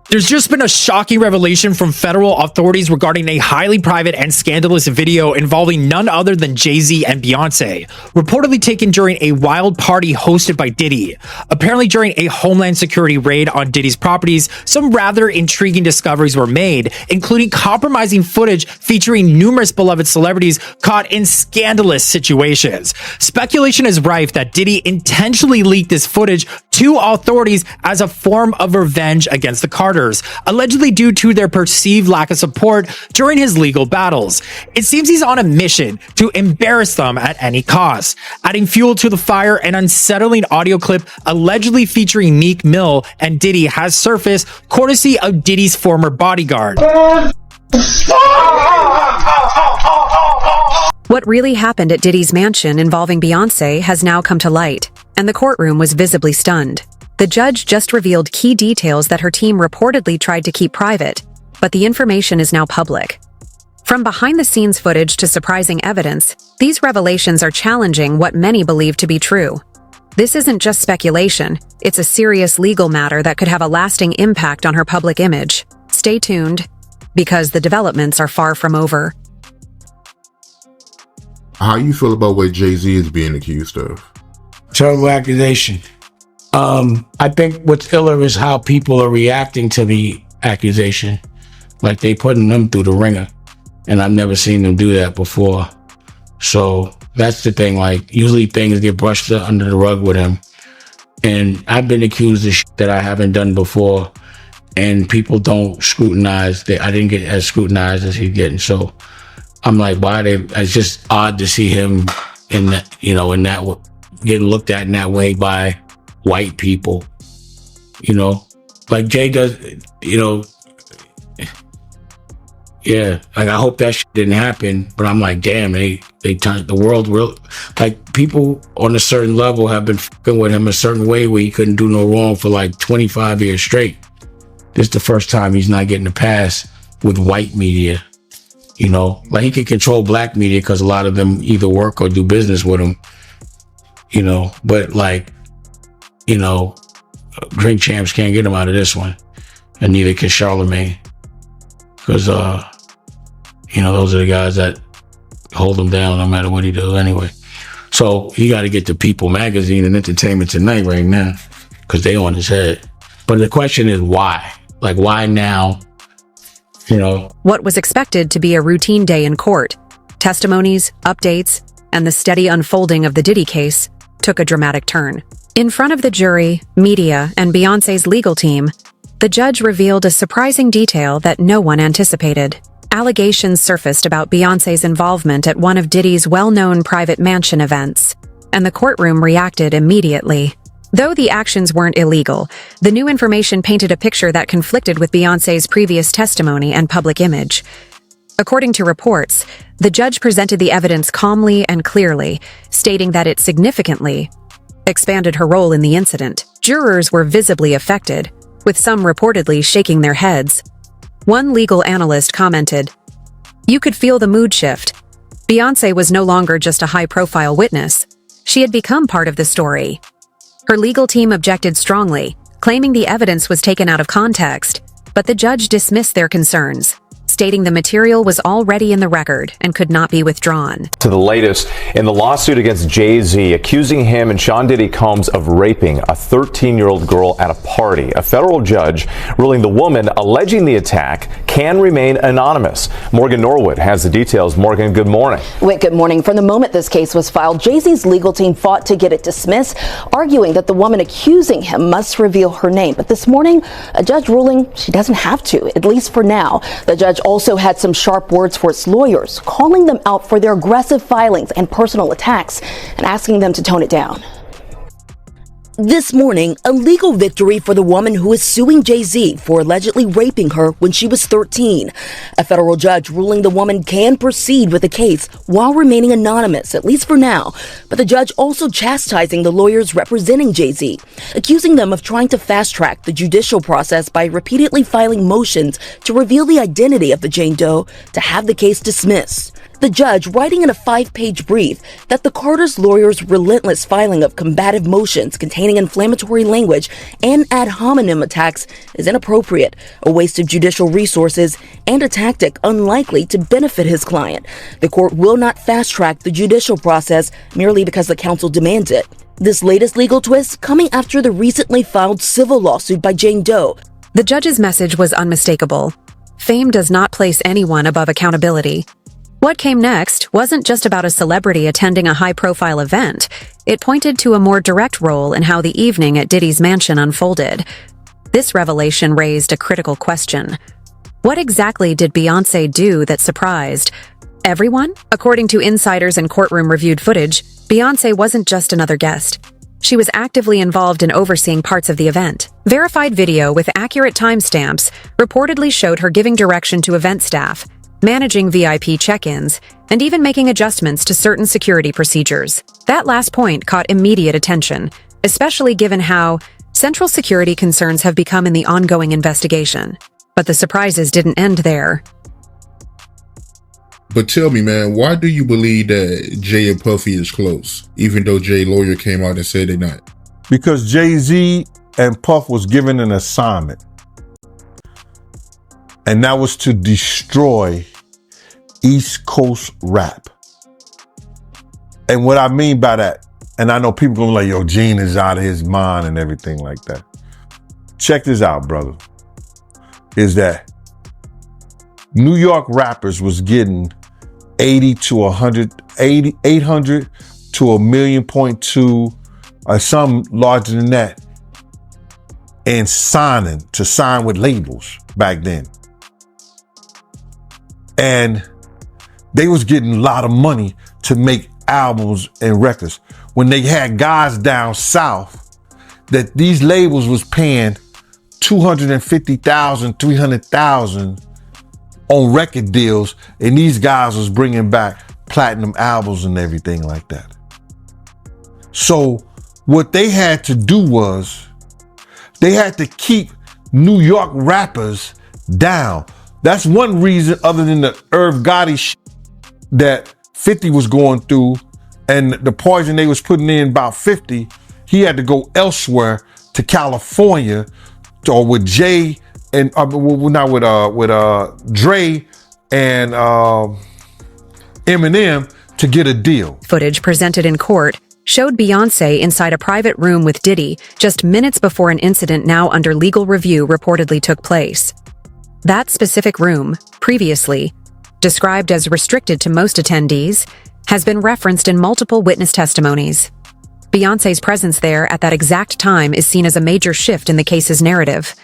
There's just been a shocking revelation from federal authorities regarding a highly private and scandalous video involving none other than Jay-Z and Beyoncé, reportedly taken during a wild party hosted by Diddy. Apparently, during a Homeland Security raid on Diddy's properties, some rather intriguing discoveries were made, including compromising footage featuring numerous beloved celebrities caught in scandalous situations. Speculation is rife that Diddy intentionally leaked this footage to authorities as a form of revenge against the Carters, allegedly due to their perceived lack of support during his legal battles. It seems he's on a mission to embarrass them at any cost. Adding fuel to the fire, an unsettling audio clip allegedly featuring Meek Mill and Diddy has surfaced, courtesy of Diddy's former bodyguard. What really happened at Diddy's mansion involving Beyoncé has now come to light, and the courtroom was visibly stunned. The judge just revealed key details that her team reportedly tried to keep private, but the information is now public. From behind-the-scenes footage to surprising evidence, these revelations are challenging what many believe to be true. This isn't just speculation, it's a serious legal matter that could have a lasting impact on her public image. Stay tuned, because the developments are far from over. How you feel about what Jay-Z is being accused of? Terrible accusation. I think what's iller is how people are reacting to the accusation. Like they putting them through the ringer. And I've never seen them do that before. So that's the thing. Like usually things get brushed under the rug with him. And I've been accused of shit that I haven't done before. And people don't scrutinize. I didn't get as scrutinized as he's getting. So I'm like, it's just odd to see him in that, getting looked at in that way by white people, like Jay does, yeah, like I hope that shit didn't happen, but I'm like, damn, they turned the world real, like people on a certain level have been fucking with him a certain way where he couldn't do no wrong for like 25 years straight. This is the first time he's not getting a pass with white media, like he can control black media because a lot of them either work or do business with him, but like, drink champs can't get him out of this one, and neither can Charlemagne, because those are the guys that hold him down no matter what he does anyway. So he got to get to People Magazine and Entertainment Tonight right now, because they on his head. But the question is why? Like why now? What was expected to be a routine day in court, testimonies, updates, and the steady unfolding of the Diddy case took a dramatic turn. In front of the jury, media, and Beyoncé's legal team, the judge revealed a surprising detail that no one anticipated. Allegations surfaced about Beyoncé's involvement at one of Diddy's well-known private mansion events, and the courtroom reacted immediately. Though the actions weren't illegal, the new information painted a picture that conflicted with Beyoncé's previous testimony and public image. According to reports, the judge presented the evidence calmly and clearly, stating that it significantly expanded her role in the incident. Jurors were visibly affected, with some reportedly shaking their heads. One legal analyst commented, "You could feel the mood shift. Beyoncé was no longer just a high-profile witness. She had become part of the story." Her legal team objected strongly, claiming the evidence was taken out of context, but the judge dismissed their concerns, stating the material was already in the record and could not be withdrawn. To the latest in the lawsuit against Jay-Z, accusing him and Sean Diddy Combs of raping a 13-year-old girl at a party. A federal judge ruling the woman alleging the attack can remain anonymous. Morgan Norwood has the details. Morgan, good morning. Whit, good morning. From the moment this case was filed, Jay-Z's legal team fought to get it dismissed, arguing that the woman accusing him must reveal her name. But this morning, a judge ruling she doesn't have to, at least for now. The judge also had some sharp words for its lawyers, calling them out for their aggressive filings and personal attacks and asking them to tone it down. This morning, a legal victory for the woman who is suing Jay-Z for allegedly raping her when she was 13. A federal judge ruling the woman can proceed with the case while remaining anonymous, at least for now. But the judge also chastising the lawyers representing Jay-Z, accusing them of trying to fast-track the judicial process by repeatedly filing motions to reveal the identity of the Jane Doe to have the case dismissed. The judge writing in a 5-page brief that the Carters' lawyers' relentless filing of combative motions containing inflammatory language and ad hominem attacks is inappropriate, a waste of judicial resources, and a tactic unlikely to benefit his client. The court will not fast-track the judicial process merely because the counsel demands it. This latest legal twist coming after the recently filed civil lawsuit by Jane Doe. The judge's message was unmistakable. Fame does not place anyone above accountability. What came next wasn't just about a celebrity attending a high-profile event. It pointed to a more direct role in how the evening at Diddy's mansion unfolded. This revelation raised a critical question. What exactly did Beyoncé do that surprised everyone? According to insiders and courtroom-reviewed footage, Beyoncé wasn't just another guest. She was actively involved in overseeing parts of the event. Verified video with accurate timestamps reportedly showed her giving direction to event staff, managing VIP check-ins, and even making adjustments to certain security procedures. That last point caught immediate attention, especially given how central security concerns have become in the ongoing investigation. But the surprises didn't end there. But tell me, man, why do you believe that Jay and Puffy is close, even though Jay's lawyer came out and said they're not? Because Jay-Z and Puff was given an assignment. And that was to destroy East Coast rap. And what I mean by that, and I know people gonna be like, yo, Gene is out of his mind and everything like that. Check this out, brother. Is that New York rappers was getting 800 to 1.2 million, or some larger than that, and sign with labels back then. And they was getting a lot of money to make albums and records. When they had guys down south that these labels was paying $250,000, $300,000 on record deals, and these guys was bringing back platinum albums and everything like that. So what they had to do was they had to keep New York rappers down. That's one reason, other than the Irv Gotti shit that 50 was going through and the poison they was putting in about 50, he had to go elsewhere to California or with Jay and not with Dre and Eminem to get a deal. Footage presented in court showed Beyoncé inside a private room with Diddy just minutes before an incident now under legal review reportedly took place. That specific room, previously described as restricted to most attendees, has been referenced in multiple witness testimonies. Beyoncé's presence there at that exact time is seen as a major shift in the case's narrative.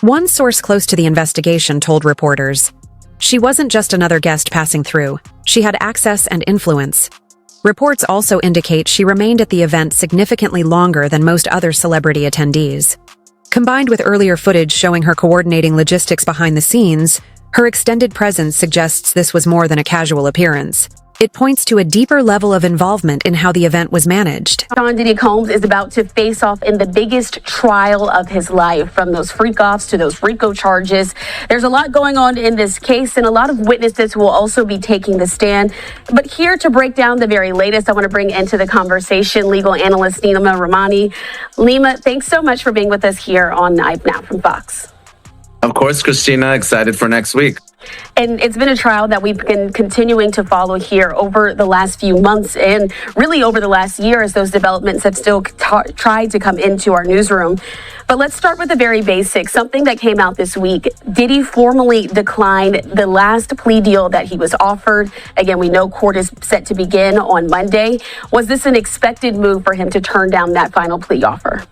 One source close to the investigation told reporters, she wasn't just another guest passing through. She had access and influence. Reports also indicate she remained at the event significantly longer than most other celebrity attendees. Combined with earlier footage showing her coordinating logistics behind the scenes, her extended presence suggests this was more than a casual appearance. It points to a deeper level of involvement in how the event was managed. Sean Diddy Combs is about to face off in the biggest trial of his life, from those freak-offs to those RICO charges. There's a lot going on in this case, and a lot of witnesses will also be taking the stand. But here to break down the very latest, I want to bring into the conversation legal analyst Nima Rahmani. Nima, thanks so much for being with us here on Knife Now from Fox. Of course, Christina, excited for next week. And it's been a trial that we've been continuing to follow here over the last few months and really over the last year as those developments have still tried to come into our newsroom. But let's start with the very basics. Something that came out this week. Diddy formally declined the last plea deal that he was offered. Again, we know court is set to begin on Monday. Was this an expected move for him to turn down that final plea offer?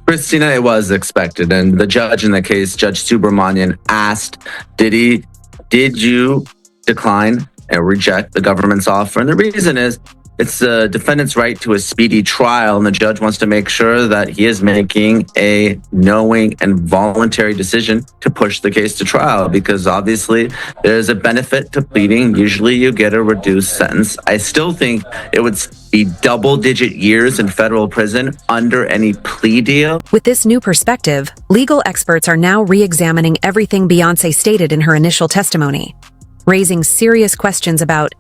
Christina, it was expected. And the judge in the case, Judge Subramanian, asked Diddy, did you decline and reject the government's offer? And the reason is it's the defendant's right to a speedy trial. And the judge wants to make sure that he is making a knowing and voluntary decision to push the case to trial, because obviously there's a benefit to pleading. Usually you get a reduced sentence. I still think it would be double-digit years in federal prison under any plea deal. With this new perspective, legal experts are now re-examining everything Beyoncé stated in her initial testimony, raising serious questions about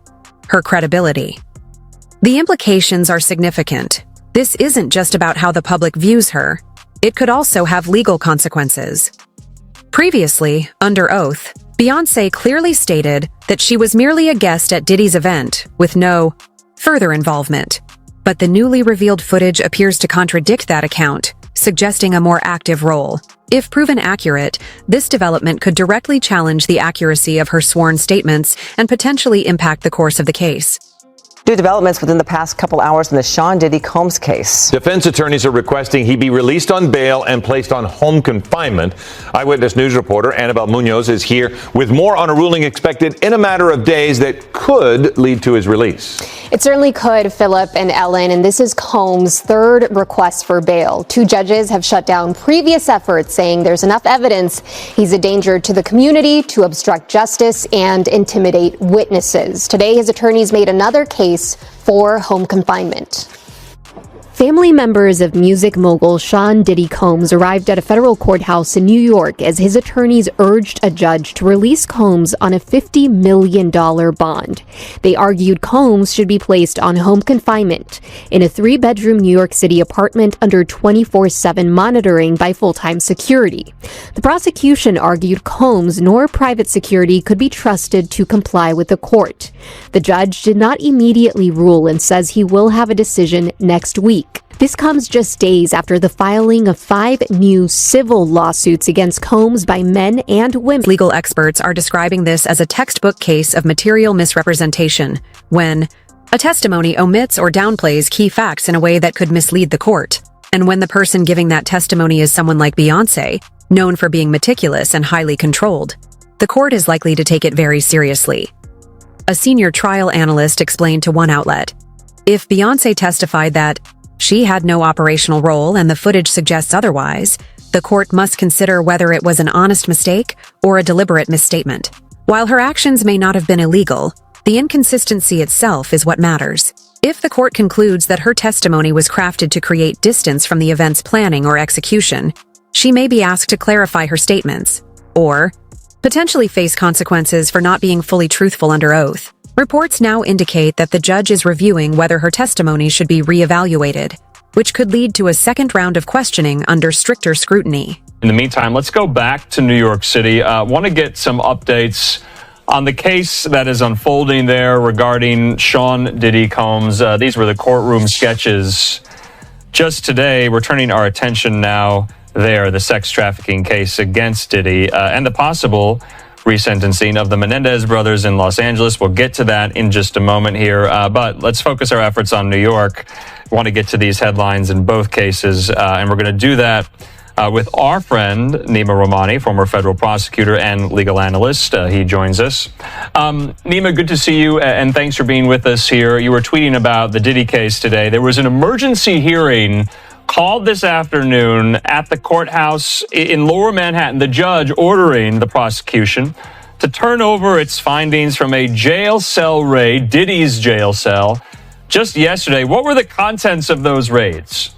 her credibility. The implications are significant. This isn't just about how the public views her. It could also have legal consequences. Previously, under oath, Beyoncé clearly stated that she was merely a guest at Diddy's event with no further involvement. But the newly revealed footage appears to contradict that account, suggesting a more active role. If proven accurate, this development could directly challenge the accuracy of her sworn statements and potentially impact the course of the case. New developments within the past couple hours in the Sean Diddy Combs case. Defense attorneys are requesting he be released on bail and placed on home confinement. Eyewitness News reporter Annabelle Munoz is here with more on a ruling expected in a matter of days that could lead to his release. It certainly could, Philip and Ellen, and this is Combs' third request for bail. Two judges have shut down previous efforts, saying there's enough evidence he's a danger to the community to obstruct justice and intimidate witnesses. Today, his attorneys made another case for home confinement. Family members of music mogul Sean Diddy Combs arrived at a federal courthouse in New York as his attorneys urged a judge to release Combs on a $50 million bond. They argued Combs should be placed on home confinement in a 3-bedroom New York City apartment under 24/7 monitoring by full-time security. The prosecution argued Combs nor private security could be trusted to comply with the court. The judge did not immediately rule and says he will have a decision next week. This comes just days after the filing of 5 new civil lawsuits against Combs by men and women. Legal experts are describing this as a textbook case of material misrepresentation, when a testimony omits or downplays key facts in a way that could mislead the court. And when the person giving that testimony is someone like Beyoncé, known for being meticulous and highly controlled, the court is likely to take it very seriously. A senior trial analyst explained to one outlet, if Beyoncé testified that she had no operational role and the footage suggests otherwise, the court must consider whether it was an honest mistake or a deliberate misstatement. While her actions may not have been illegal, the inconsistency itself is what matters. If the court concludes that her testimony was crafted to create distance from the event's planning or execution, she may be asked to clarify her statements, or potentially face consequences for not being fully truthful under oath. Reports now indicate that the judge is reviewing whether her testimony should be reevaluated, which could lead to a second round of questioning under stricter scrutiny. In the meantime, let's go back to New York City. Want to get some updates on the case that is unfolding there regarding Sean Diddy Combs. These were the courtroom sketches. Just today, we're turning our attention now there, the sex trafficking case against Diddy and the possible resentencing of the Menendez brothers in Los Angeles. We'll get to that in just a moment here, but let's focus our efforts on New York. We want to get to these headlines in both cases, and we're going to do that with our friend Nima Rahmani, former federal prosecutor and legal analyst. He joins us. Nima, good to see you, and thanks for being with us here. You were tweeting about the Diddy case today. There was an emergency hearing called this afternoon at the courthouse in Lower Manhattan, the judge ordering the prosecution to turn over its findings from a jail cell raid, Diddy's jail cell, just yesterday. What were the contents of those raids?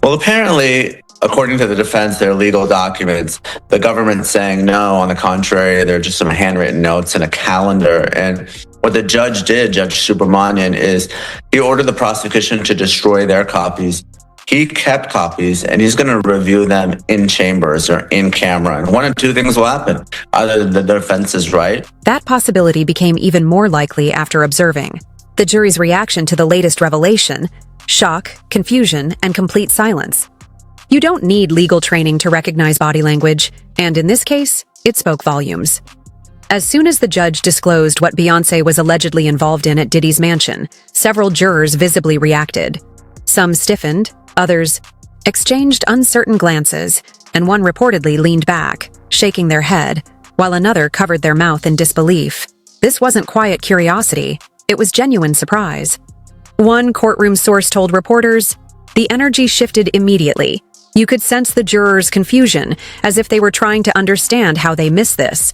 Well, apparently, according to the defense, they're legal documents. The government's saying no, on the contrary, they're just some handwritten notes and a calendar. And what the judge did, Judge Subramanian, is he ordered the prosecution to destroy their copies. He kept copies, and he's going to review them in chambers or in camera. And one of two things will happen. Either the defense is right. That possibility became even more likely after observing the jury's reaction to the latest revelation: shock, confusion, and complete silence. You don't need legal training to recognize body language, and in this case, it spoke volumes. As soon as the judge disclosed what Beyoncé was allegedly involved in at Diddy's mansion, several jurors visibly reacted. Some stiffened, others exchanged uncertain glances, and one reportedly leaned back, shaking their head, while another covered their mouth in disbelief. This wasn't quiet curiosity, it was genuine surprise. One courtroom source told reporters, the energy shifted immediately. You could sense the jurors' confusion, as if they were trying to understand how they missed this.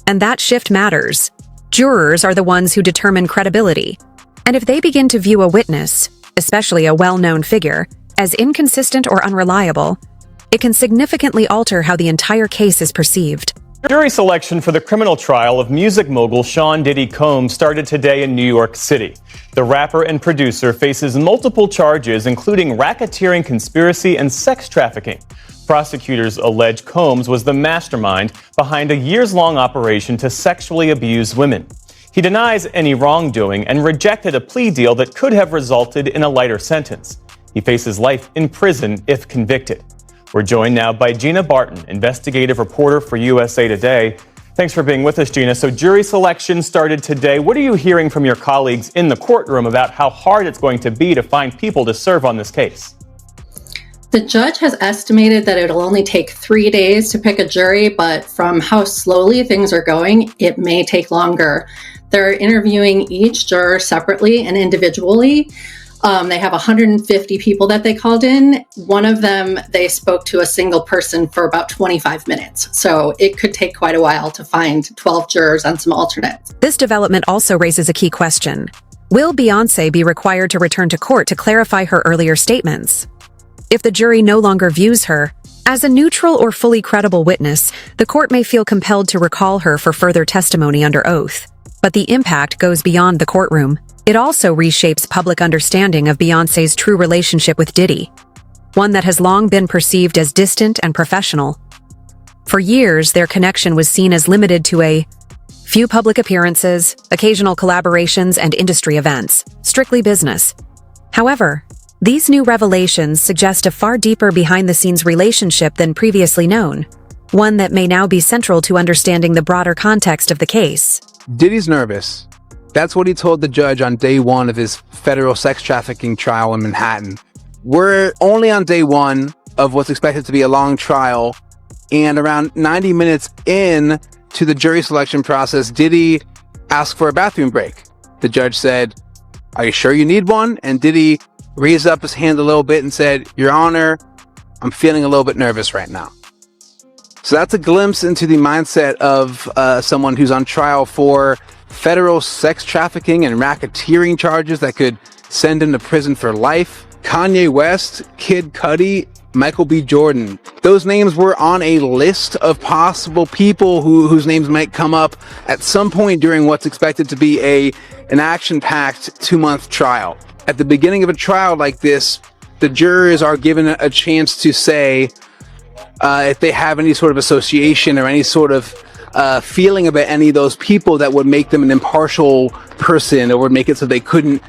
And that shift matters. Jurors are the ones who determine credibility. And if they begin to view a witness, especially a well-known figure, as inconsistent or unreliable, it can significantly alter how the entire case is perceived. Jury selection for the criminal trial of music mogul Sean Diddy Combs started today in New York City. The rapper and producer faces multiple charges, including racketeering, conspiracy, and sex trafficking. Prosecutors allege Combs was the mastermind behind a years-long operation to sexually abuse women. He denies any wrongdoing and rejected a plea deal that could have resulted in a lighter sentence. He faces life in prison if convicted. We're joined now by Gina Barton, investigative reporter for USA Today. Thanks for being with us, Gina. So jury selection started today. What are you hearing from your colleagues in the courtroom about how hard it's going to be to find people to serve on this case? The judge has estimated that it'll only take 3 days to pick a jury, but from how slowly things are going, it may take longer. They're interviewing each juror separately and individually. They have 150 people that they called in. One of them, they spoke to a single person for about 25 minutes. So it could take quite a while to find 12 jurors and some alternates. This development also raises a key question. Will Beyoncé be required to return to court to clarify her earlier statements? If the jury no longer views her as a neutral or fully credible witness, the court may feel compelled to recall her for further testimony under oath. But the impact goes beyond the courtroom. It also reshapes public understanding of Beyoncé's true relationship with Diddy, one that has long been perceived as distant and professional. For years, their connection was seen as limited to a few public appearances, occasional collaborations, and industry events, strictly business. However, these new revelations suggest a far deeper behind-the-scenes relationship than previously known, one that may now be central to understanding the broader context of the case. Diddy's nervous. That's what he told the judge on day one of his federal sex trafficking trial in Manhattan. We're only on day one of what's expected to be a long trial, and around 90 minutes in to the jury selection process, Diddy asked for a bathroom break. The judge said, "Are you sure you need one?" And Diddy raised up his hand a little bit and said, "Your Honor, I'm feeling a little bit nervous right now." So that's a glimpse into the mindset of someone who's on trial for federal sex trafficking and racketeering charges that could send him to prison for life. Kanye West, Kid Cudi, Michael B. Jordan. Those names were on a list of possible people whose names might come up at some point during what's expected to be an action-packed 2-month trial. At the beginning of a trial like this, the jurors are given a chance to say if they have any sort of association or any sort of feeling about any of those people that would make them an impartial person or would make it so they couldn't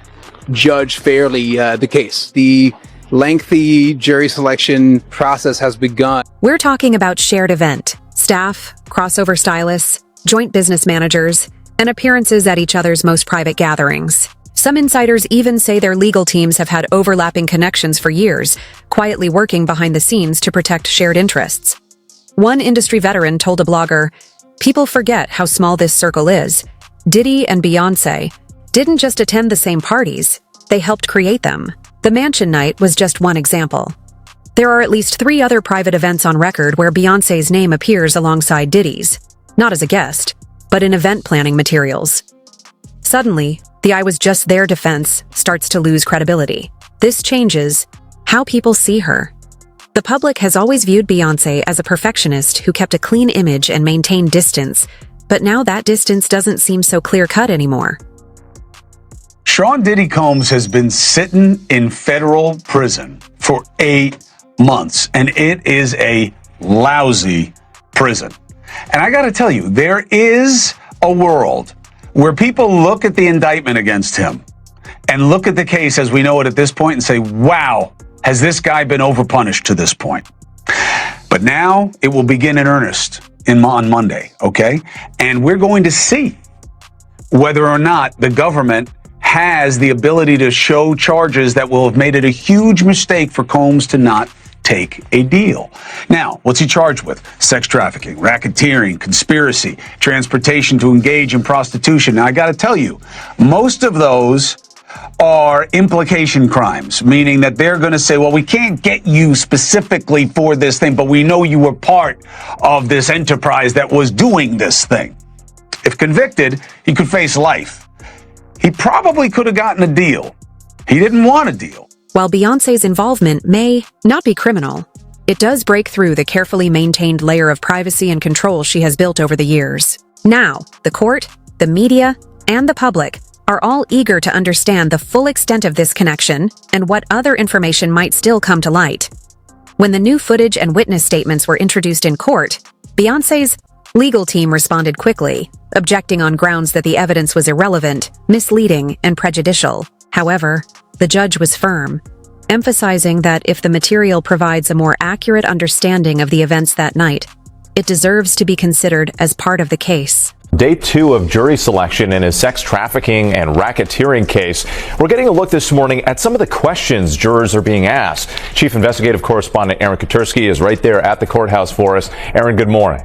judge fairly the case. The lengthy jury selection process has begun. We're talking about shared event, staff, crossover stylists, joint business managers, and appearances at each other's most private gatherings. Some insiders even say their legal teams have had overlapping connections for years, quietly working behind the scenes to protect shared interests. One industry veteran told a blogger, "People forget how small this circle is. Diddy and Beyoncé didn't just attend the same parties, they helped create them." The mansion night was just one example. There are at least 3 other private events on record where Beyoncé's name appears alongside Diddy's, not as a guest, but in event planning materials. Suddenly, the "I was just there" defense starts to lose credibility. This changes how people see her. The public has always viewed Beyoncé as a perfectionist who kept a clean image and maintained distance, but now that distance doesn't seem so clear-cut anymore. Sean Diddy Combs has been sitting in federal prison for 8 months, and it is a lousy prison. And I got to tell you, there is a world where people look at the indictment against him and look at the case as we know it at this point and say, wow, has this guy been overpunished to this point? But now it will begin in earnest on Monday, okay? And we're going to see whether or not the government has the ability to show charges that will have made it a huge mistake for Combs to not take a deal. Now, what's he charged with? Sex trafficking, racketeering, conspiracy, transportation to engage in prostitution. Now, I got to tell you, most of those are implication crimes, meaning that they're going to say, well, we can't get you specifically for this thing, but we know you were part of this enterprise that was doing this thing. If convicted, he could face life. He probably could have gotten a deal. He didn't want a deal. While Beyoncé's involvement may not be criminal, it does break through the carefully maintained layer of privacy and control she has built over the years. Now, the court, the media, and the public are all eager to understand the full extent of this connection and what other information might still come to light. When the new footage and witness statements were introduced in court, Beyoncé's legal team responded quickly, objecting on grounds that the evidence was irrelevant, misleading, and prejudicial. However, the judge was firm, emphasizing that if the material provides a more accurate understanding of the events that night, it deserves to be considered as part of the case. Day 2 of jury selection in his sex trafficking and racketeering case. We're getting a look this morning at some of the questions jurors are being asked. Chief Investigative Correspondent Aaron Katursky is right there at the courthouse for us. Aaron, good morning.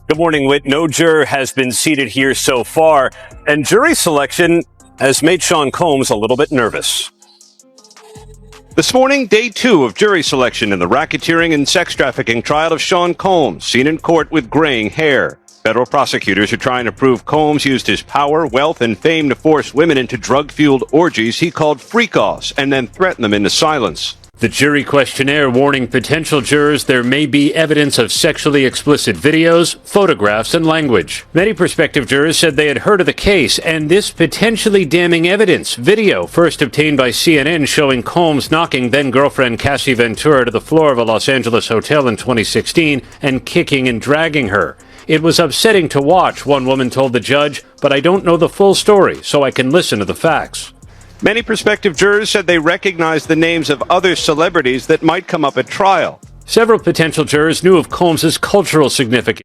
Good morning, Whit. No juror has been seated here so far, and jury selection has made Sean Combs a little bit nervous. This morning, day 2 of jury selection in the racketeering and sex trafficking trial of Sean Combs, seen in court with graying hair. Federal prosecutors are trying to prove Combs used his power, wealth, and fame to force women into drug-fueled orgies he called freak-offs and then threaten them into silence. The jury questionnaire warning potential jurors there may be evidence of sexually explicit videos, photographs, and language. Many prospective jurors said they had heard of the case and this potentially damning evidence. Video first obtained by CNN showing Combs knocking then-girlfriend Cassie Ventura to the floor of a Los Angeles hotel in 2016 and kicking and dragging her. It was upsetting to watch, one woman told the judge, but I don't know the full story, so I can listen to the facts. Many prospective jurors said they recognized the names of other celebrities that might come up at trial. Several potential jurors knew of Combs' cultural significance.